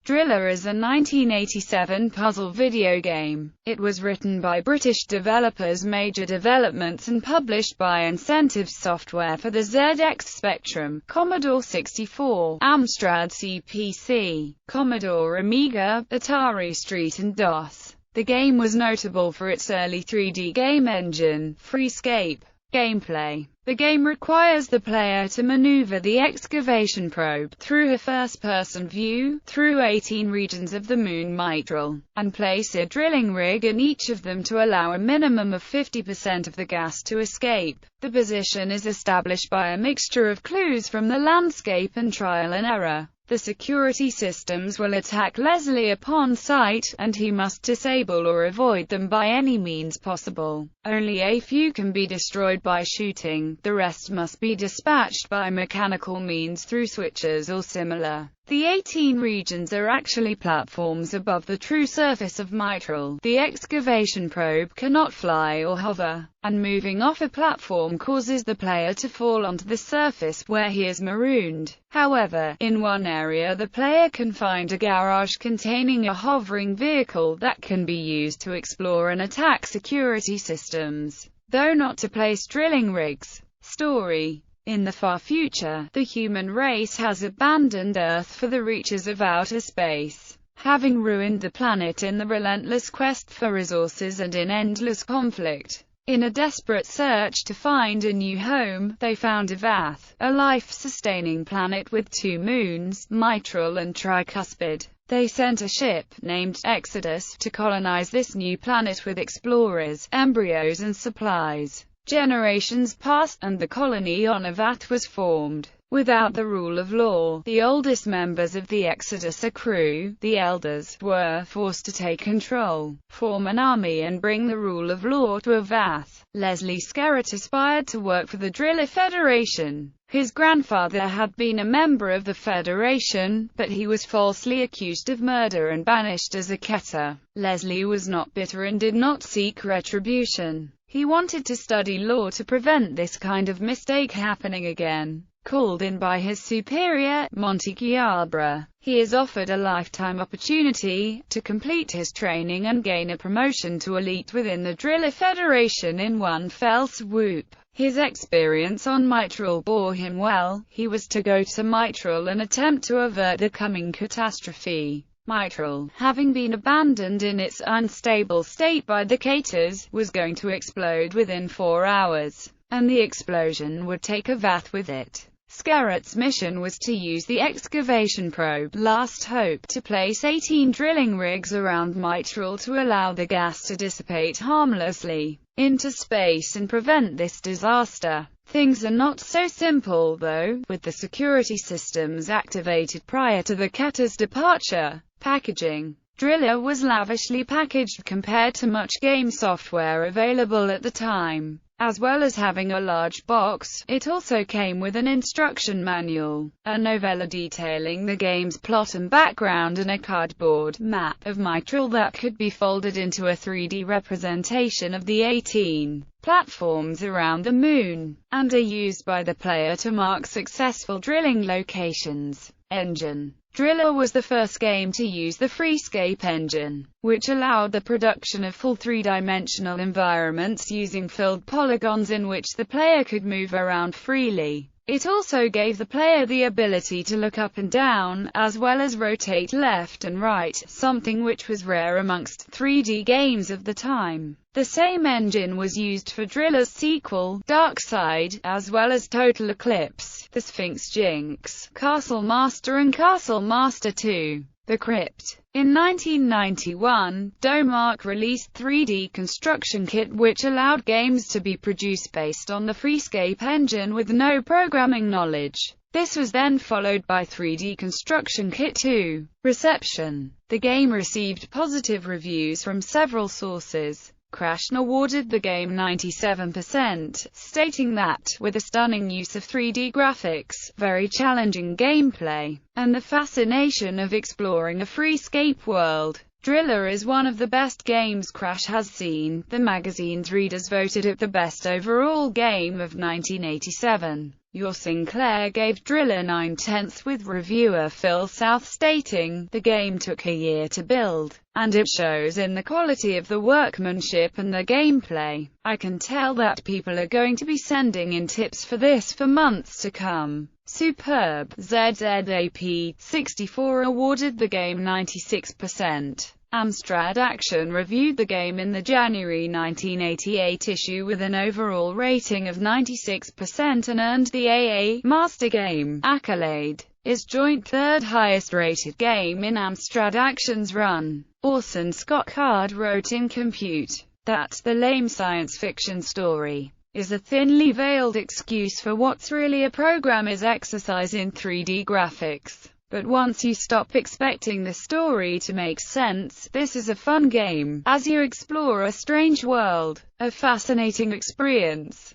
Driller is a 1987 puzzle video game. It was written by British developers Major Developments and published by Incentive Software for the ZX Spectrum, Commodore 64, Amstrad CPC, Commodore Amiga, Atari ST and DOS. The game was notable for its early 3D game engine, Freescape. Gameplay. The game requires the player to maneuver the excavation probe through a first-person view, through 18 regions of the moon mitral, and place a drilling rig in each of them to allow a minimum of 50% of the gas to escape. The position is established by a mixture of clues from the landscape and trial and error. The security systems will attack Leslie upon sight, and he must disable or avoid them by any means possible. Only a few can be destroyed by shooting, the rest must be dispatched by mechanical means through switches or similar. The 18 regions are actually platforms above the true surface of mitral. The excavation probe cannot fly or hover, and moving off a platform causes the player to fall onto the surface, where he is marooned. However, in one area the player can find a garage containing a hovering vehicle that can be used to explore and attack security systems, though not to place drilling rigs. Story. In the far future, the human race has abandoned Earth for the reaches of outer space, having ruined the planet in the relentless quest for resources and in endless conflict. In a desperate search to find a new home, they found Avath, a life-sustaining planet with 2 moons, mitral and tricuspid. They sent a ship, named Exodus, to colonize this new planet with explorers, embryos and supplies. Generations passed, and the colony on Avath was formed. Without the rule of law, the oldest members of the Exodus crew, the elders, were forced to take control, form an army and bring the rule of law to Avath. Leslie Skerritt aspired to work for the Driller Federation. His grandfather had been a member of the Federation, but he was falsely accused of murder and banished as a Keter. Leslie was not bitter and did not seek retribution. He wanted to study law to prevent this kind of mistake happening again. Called in by his superior, Monty Chiabra, he is offered a lifetime opportunity to complete his training and gain a promotion to elite within the Driller Federation in one fell swoop. His experience on mitral bore him well. He was to go to mitral and attempt to avert the coming catastrophe. Mitral, having been abandoned in its unstable state by the Keters, was going to explode within 4 hours, and the explosion would take Avath with it. Skerritt's mission was to use the excavation probe, Last Hope, to place 18 drilling rigs around mitral to allow the gas to dissipate harmlessly into space and prevent this disaster. Things are not so simple, though, with the security systems activated prior to the Ketter's departure. Packaging. Driller was lavishly packaged compared to much game software available at the time. As well as having a large box, it also came with an instruction manual, a novella detailing the game's plot and background, and a cardboard map of mitral that could be folded into a 3D representation of the 18 platforms around the moon, and are used by the player to mark successful drilling locations. Engine. Driller was the first game to use the Freescape engine, which allowed the production of full 3-dimensional environments using filled polygons in which the player could move around freely. It also gave the player the ability to look up and down, as well as rotate left and right, something which was rare amongst 3D games of the time. The same engine was used for Driller's sequel, Dark Side, as well as Total Eclipse, The Sphinx Jinx, Castle Master and Castle Master 2. The Crypt. In 1991, Domark released 3D Construction Kit, which allowed games to be produced based on the Freescape engine with no programming knowledge. This was then followed by 3D Construction Kit 2. Reception. The game received positive reviews from several sources. Krashen awarded the game 97%, stating that, with a stunning use of 3D graphics, very challenging gameplay, and the fascination of exploring a Freescape world, Driller is one of the best games Crash has seen. The magazine's readers voted it the best overall game of 1987. Your Sinclair gave Driller 9/10, with reviewer Phil South stating, "The game took a year to build, and it shows in the quality of the workmanship and the gameplay. I can tell that people are going to be sending in tips for this for months to come." Superb. ZZAP64 awarded the game 96%. Amstrad Action reviewed the game in the January 1988 issue with an overall rating of 96% and earned the AA Master Game accolade. Is joint third highest rated game in Amstrad Action's run. Orson Scott Card wrote in Compute that the lame science fiction story is a thinly veiled excuse for what's really a programmer's exercise in 3D graphics. But once you stop expecting the story to make sense, this is a fun game, as you explore a strange world, a fascinating experience.